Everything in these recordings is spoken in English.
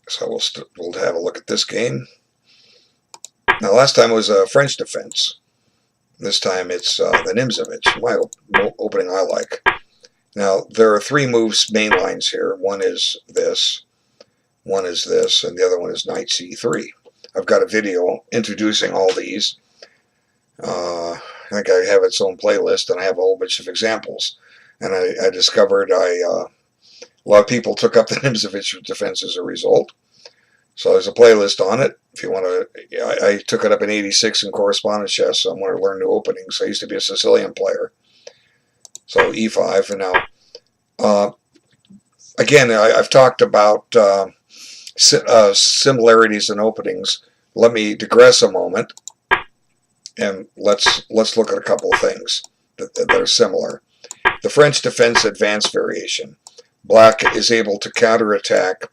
So we'll have a look at this game. Now last time it was a French defense. This time it's the Nimzovich, my opening I like. Now there are three moves, main lines here. One is this, one is this, and the other one is knight c3. I've got a video introducing all these. I think I have its own playlist, and I have a whole bunch of examples. And I discovered a lot of people took up the Nimzovich defense as a result. So there's a playlist on it. If you want to, I took it up in '86 in correspondence chess, so I want to learn new openings. I used to be a Sicilian player. So e5, and now, again, I've talked about similarities in openings. Let me digress a moment, and let's look at a couple of things that are similar. The French defense advance variation. Black is able to counterattack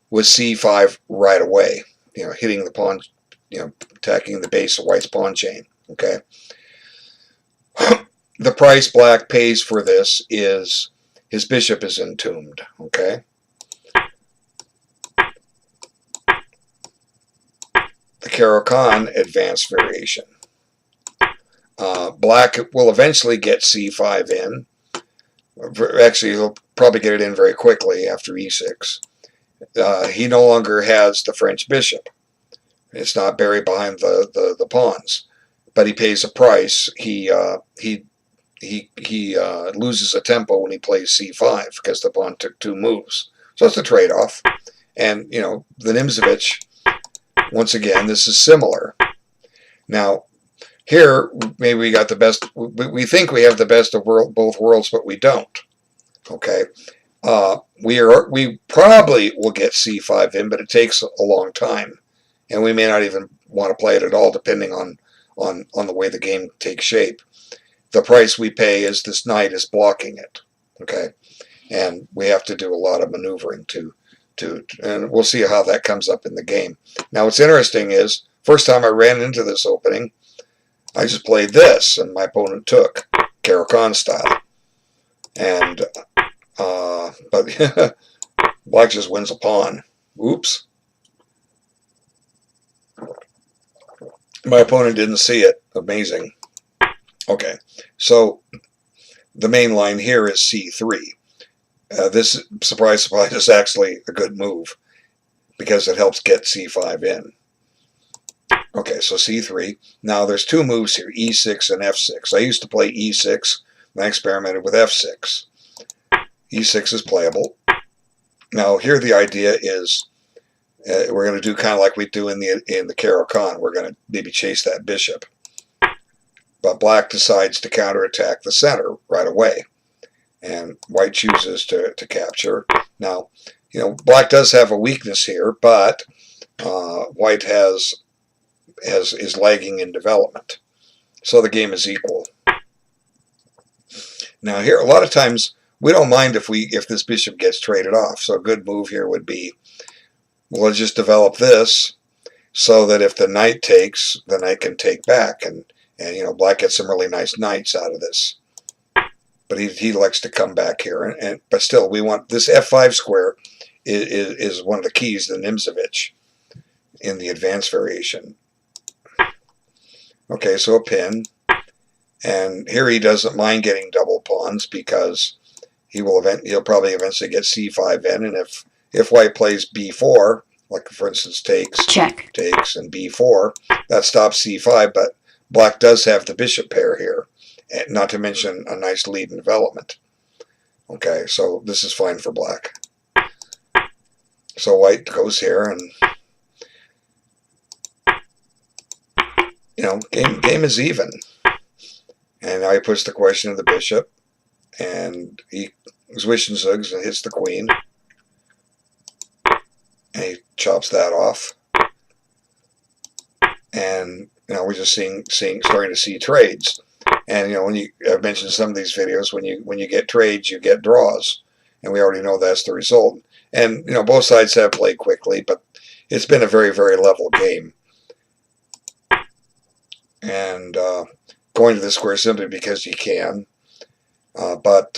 with c5 right away, hitting the pawn, attacking the base of White's pawn chain. Okay. The price Black pays for this is his bishop is entombed. Okay. The Caro-Kann advance variation. Black will eventually get c5 in. Actually, he'll probably get it in very quickly after e6. He no longer has the French bishop. It's not buried behind the pawns, but he pays a price. He loses a tempo when he plays c5 because the pawn took two moves. So it's a trade-off. And the Nimzovich, once again, this is similar. Now here maybe we got the best. We think we have the best of both worlds, but we don't. Okay. We probably will get c5 in, but it takes a long time, and we may not even want to play it at all, depending on the way the game takes shape. The price we pay is this knight is blocking it, okay, and we have to do a lot of maneuvering and we'll see how that comes up in the game. Now, what's interesting is first time I ran into this opening, I just played this, and my opponent took Caro-Kann style, and but Black just wins a pawn. Oops. My opponent didn't see it. Amazing. Okay, so the main line here is c3. This, surprise, surprise, is actually a good move because it helps get c5 in. Okay, so c3. Now there's two moves here, e6 and f6. I used to play e6, and I experimented with f6. e6 is playable. Now here the idea is we're going to do kind of like we do in the Caro-Kann. We're going to maybe chase that bishop. But Black decides to counterattack the center right away. And White chooses to capture. Now, Black does have a weakness here, but White is lagging in development. So the game is equal. Now here, a lot of times, we don't mind if this bishop gets traded off. So a good move here would be, we'll just develop this so that if the knight takes, the knight can take back. And Black gets some really nice knights out of this. But he likes to come back here. But still, we want this f5 square is one of the keys to Nimzovich in the advance variation. Okay, so a pin. And here he doesn't mind getting double pawns because he'll probably eventually get c5 in, and if White plays b4, like for instance takes, and b4, that stops c5, but Black does have the bishop pair here, not to mention a nice lead in development. Okay, so this is fine for Black. So White goes here, and game is even. And now he puts the question of the bishop, and he Zwischenzugs and hits the queen, and he chops that off. And we're just starting to see trades. And I've mentioned some of these videos, when you get trades, you get draws, and we already know that's the result. And both sides have played quickly, but it's been a very, very level game. And going to the square simply because you can. But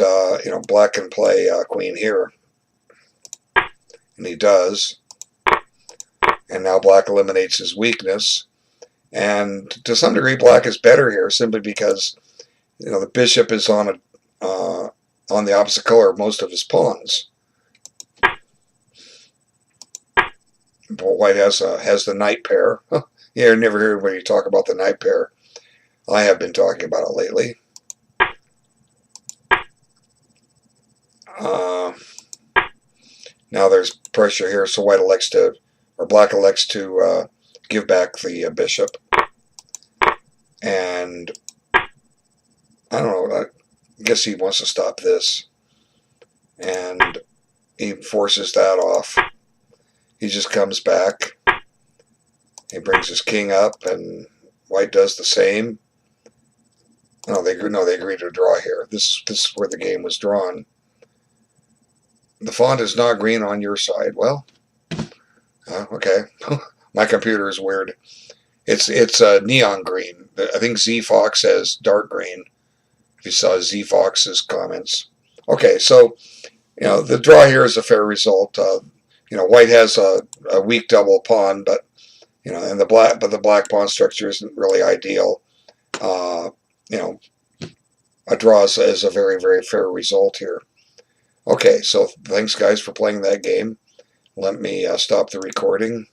Black can play queen here, and he does. and now black eliminates his weakness. And to some degree, black is better here simply because the bishop is on the opposite color of most of his pawns. But white has the knight pair. Yeah, I never heard anybody talk about the knight pair. I have been talking about it lately. Now there's pressure here, so black elects to give back the bishop. And I don't know, I guess he wants to stop this. And he forces that off. He just comes back. He brings his king up, and white does the same. No, they agree to draw here. This is where the game was drawn. The font is not green on your side. Well, okay. My computer is weird. It's neon green. I think Z Fox has dark green. If you saw Z Fox's comments. Okay, so the draw here is a fair result. White has a weak double pawn, but the black pawn structure isn't really ideal. A draw is a very, very fair result here. Okay, so thanks guys for playing that game. Let me stop the recording.